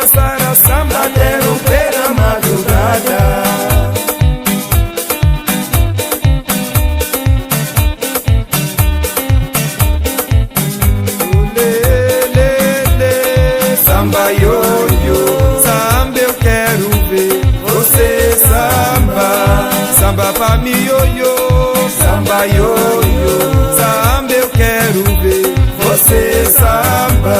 dançar a samba até romper a madrugada. Samba ioiô, samba eu quero ver você samba. Samba pra mim ioiô, samba ioiô, samba eu quero ver você samba.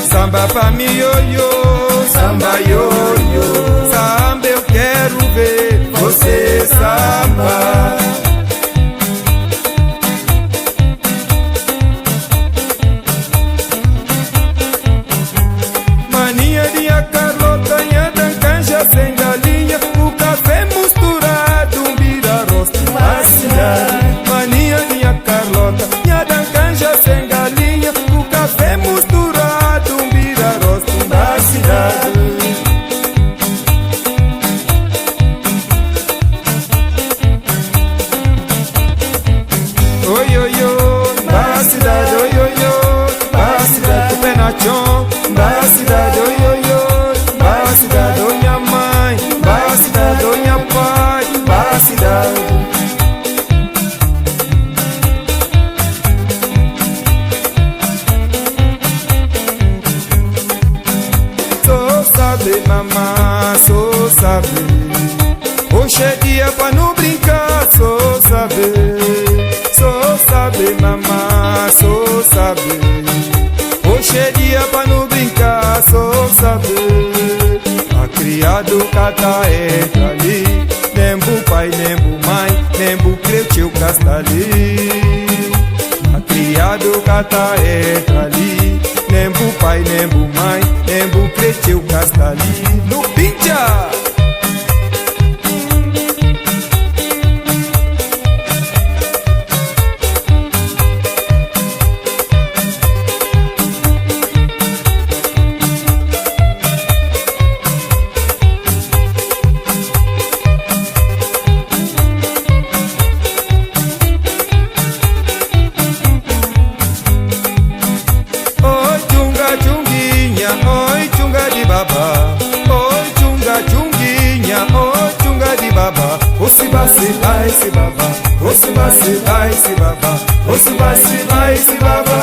Samba pra mim ioiô, samba ioiô, samba eu quero ver você samba. Maninha de Carlota, nha da canja sem galinha, o café misturado, um vira rosto na cidade. Maninha de Carlota, nha da canja sem galinha, o café misturado, um vira rosto na cidade. Oi, oi, oi, na cidade, oi, oi, oi, na cidade, o pé na chão, na cidade, oi, oi, oi, na cidade, oi, minha mãe, na cidade, oi, minha pai, na cidade. Só saber, mamãe, só saber, hoje é dia pra não brincar, só saber. Só saber, mamãe, só saber, hoje é dia pra não brincar, só saber. A criado cata entra ali, nem bu pai, nem bu mãe, nem bu creu teu castali. A criado cata entra ali, nem bu pai, nem bu mãe, nem bu creu teu castali. No pincha! Oi chunga de baba, oi chunga chunguinha, oi chunga de baba. Você vai se vai se baba, você vai se vai se baba, você vai se vai se baba.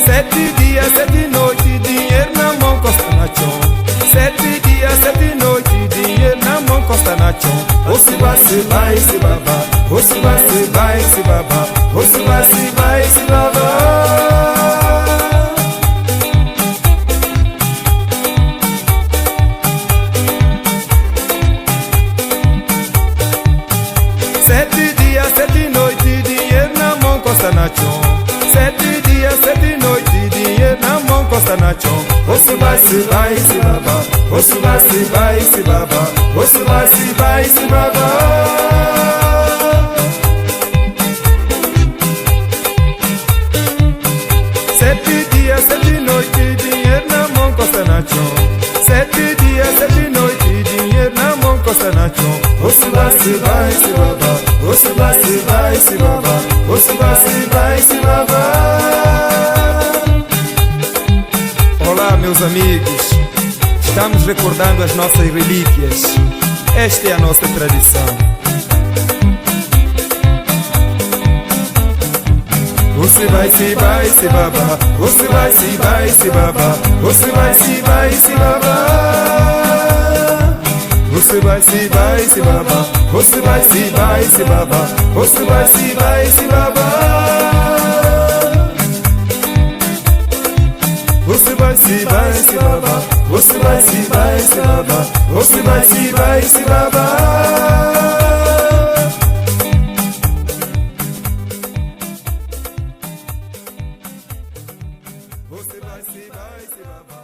Sete dias, sete noites, dinheiro na mão, costa na chão. 7 dias, 7 noites, dinheiro na mão, costa na chão. Você vai se vai se baba, você vai se vai se baba, você vai se vai se baba. Sete dias, 7 noites, dinheiro na mão, costa na chão. 7 dias, 7 noites, dinheiro na mão, costa na chão. Você vai se vai se baba, você vai se vai se baba, você vai se vai se baba. Sete dias, 7 noites, dinheiro na mão, costa na chão. 7 dias, 7 noites, dinheiro na mão, costa na chão. Você vai se vai se baba, você vai se vai se baba, você vai se vai se baba. Olá, meus amigos, estamos recordando as nossas relíquias. Esta é a nossa tradição. Você vai se baba, você vai se baba, você vai se baba. Você vai se baba, você vai se baba, você vai se baba. Você vai se baba, você vai se baba, você vai se baba. Você vai se baba.